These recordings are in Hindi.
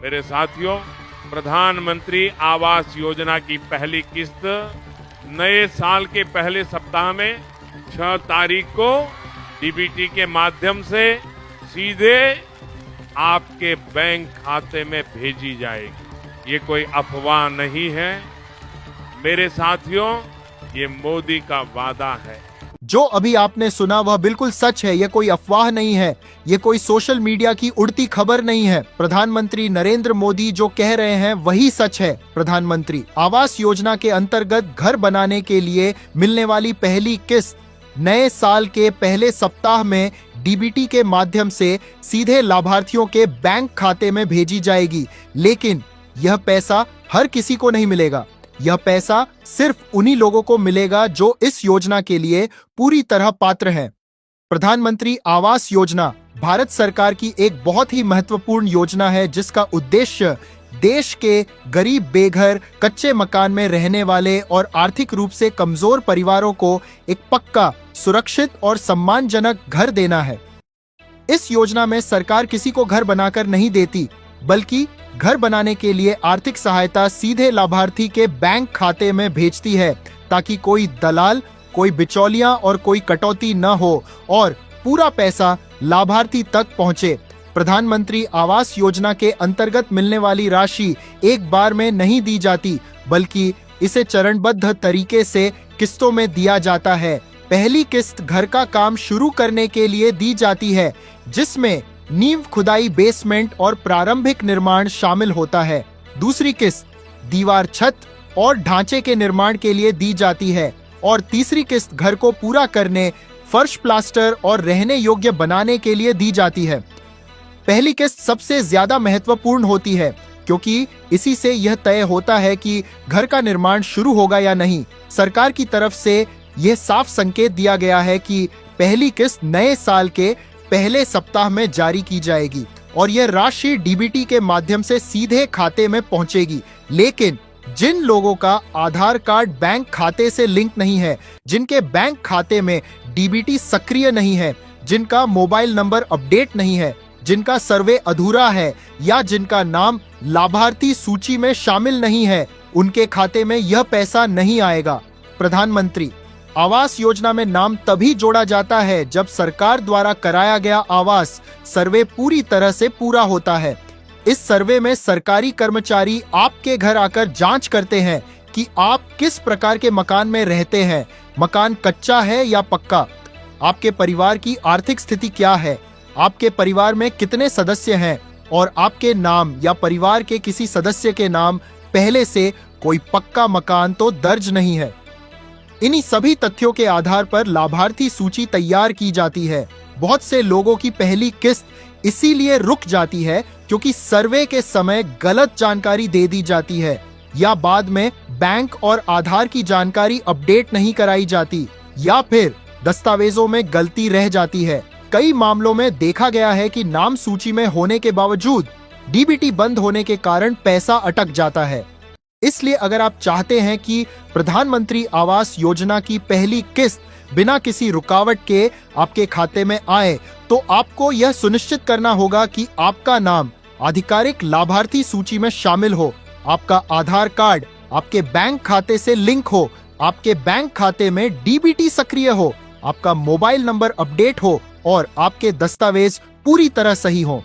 मेरे साथियों, प्रधानमंत्री आवास योजना की पहली किस्त नए साल के पहले सप्ताह में 6 तारीख को डीबीटी के माध्यम से सीधे आपके बैंक खाते में भेजी जाएगी। ये कोई अफवाह नहीं है मेरे साथियों, ये मोदी का वादा है। जो अभी आपने सुना वह बिल्कुल सच है। यह कोई अफवाह नहीं है, यह कोई सोशल मीडिया की उड़ती खबर नहीं है। प्रधानमंत्री नरेंद्र मोदी जो कह रहे हैं वही सच है। प्रधानमंत्री आवास योजना के अंतर्गत घर बनाने के लिए मिलने वाली पहली किस्त नए साल के पहले सप्ताह में डीबीटी के माध्यम से सीधे लाभार्थियों के बैंक खाते में भेजी जाएगी। लेकिन यह पैसा हर किसी को नहीं मिलेगा। यह पैसा सिर्फ उन्हीं लोगों को मिलेगा जो इस योजना के लिए पूरी तरह पात्र हैं। प्रधानमंत्री आवास योजना भारत सरकार की एक बहुत ही महत्वपूर्ण योजना है, जिसका उद्देश्य देश के गरीब, बेघर, कच्चे मकान में रहने वाले और आर्थिक रूप से कमजोर परिवारों को एक पक्का, सुरक्षित और सम्मानजनक घर देना है। इस योजना में सरकार किसी को घर बनाकर नहीं देती, बल्कि घर बनाने के लिए आर्थिक सहायता सीधे लाभार्थी के बैंक खाते में भेजती है, ताकि कोई दलाल, कोई बिचौलिया और कोई कटौती न हो और पूरा पैसा लाभार्थी तक पहुंचे। प्रधानमंत्री आवास योजना के अंतर्गत मिलने वाली राशि एक बार में नहीं दी जाती, बल्कि इसे चरणबद्ध तरीके से किस्तों में दिया जाता है। पहली किस्त घर का काम शुरू करने के लिए दी जाती है, जिसमें नींव खुदाई, बेसमेंट और प्रारंभिक निर्माण शामिल होता है। दूसरी किस्त दीवार, छत और ढांचे के निर्माण के लिए दी जाती है और तीसरी किस्त घर को पूरा करने, फर्श, प्लास्टर और रहने योग्य बनाने के लिए दी जाती है। पहली किस्त सबसे ज्यादा महत्वपूर्ण होती है, क्योंकि इसी से यह तय होता है कि घर का निर्माण शुरू होगा या नहीं। सरकार की तरफ से यह साफ संकेत दिया गया है कि पहली किस्त नए साल के पहले सप्ताह में जारी की जाएगी और यह राशि डीबीटी के माध्यम से सीधे खाते में पहुंचेगी। लेकिन जिन लोगों का आधार कार्ड बैंक खाते से लिंक नहीं है, जिनके बैंक खाते में डीबीटी सक्रिय नहीं है, जिनका मोबाइल नंबर अपडेट नहीं है, जिनका सर्वे अधूरा है या जिनका नाम लाभार्थी सूची में शामिल नहीं है, उनके खाते में यह पैसा नहीं आएगा। प्रधानमंत्री आवास योजना में नाम तभी जोड़ा जाता है जब सरकार द्वारा कराया गया आवास सर्वे पूरी तरह से पूरा होता है। इस सर्वे में सरकारी कर्मचारी आपके घर आकर जांच करते हैं कि आप किस प्रकार के मकान में रहते हैं, मकान कच्चा है या पक्का, आपके परिवार की आर्थिक स्थिति क्या है, आपके परिवार में कितने सदस्य हैं और आपके नाम या परिवार के किसी सदस्य के नाम पहले से कोई पक्का मकान तो दर्ज नहीं है। इन्हीं सभी तथ्यों के आधार पर लाभार्थी सूची तैयार की जाती है। बहुत से लोगों की पहली किस्त इसीलिए रुक जाती है क्योंकि सर्वे के समय गलत जानकारी दे दी जाती है या बाद में बैंक और आधार की जानकारी अपडेट नहीं कराई जाती या फिर दस्तावेजों में गलती रह जाती है। कई मामलों में देखा गया है कि नाम सूची में होने के बावजूद डीबीटी बंद होने के कारण पैसा अटक जाता है। इसलिए अगर आप चाहते हैं कि प्रधानमंत्री आवास योजना की पहली किस्त बिना किसी रुकावट के आपके खाते में आए, तो आपको यह सुनिश्चित करना होगा कि आपका नाम आधिकारिक लाभार्थी सूची में शामिल हो, आपका आधार कार्ड आपके बैंक खाते से लिंक हो, आपके बैंक खाते में डीबीटी सक्रिय हो, आपका मोबाइल नंबर अपडेट हो और आपके दस्तावेज पूरी तरह सही हो।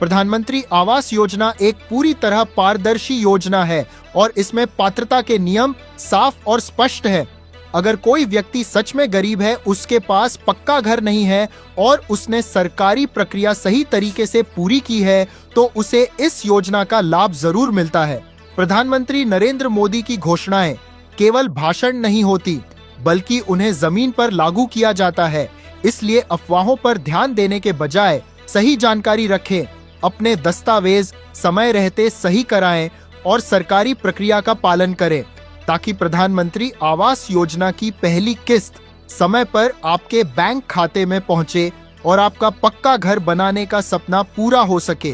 प्रधानमंत्री आवास योजना एक पूरी तरह पारदर्शी योजना है और इसमें पात्रता के नियम साफ और स्पष्ट है। अगर कोई व्यक्ति सच में गरीब है, उसके पास पक्का घर नहीं है और उसने सरकारी प्रक्रिया सही तरीके से पूरी की है, तो उसे इस योजना का लाभ जरूर मिलता है। प्रधानमंत्री नरेंद्र मोदी की घोषणाएं केवल भाषण नहीं होती, बल्कि उन्हें जमीन पर लागू किया जाता है। इसलिए अफवाहों पर ध्यान देने के बजाय सही जानकारी रखें, अपने दस्तावेज समय रहते सही कराएं और सरकारी प्रक्रिया का पालन करें, ताकि प्रधानमंत्री आवास योजना की पहली किस्त समय पर आपके बैंक खाते में पहुंचे और आपका पक्का घर बनाने का सपना पूरा हो सके।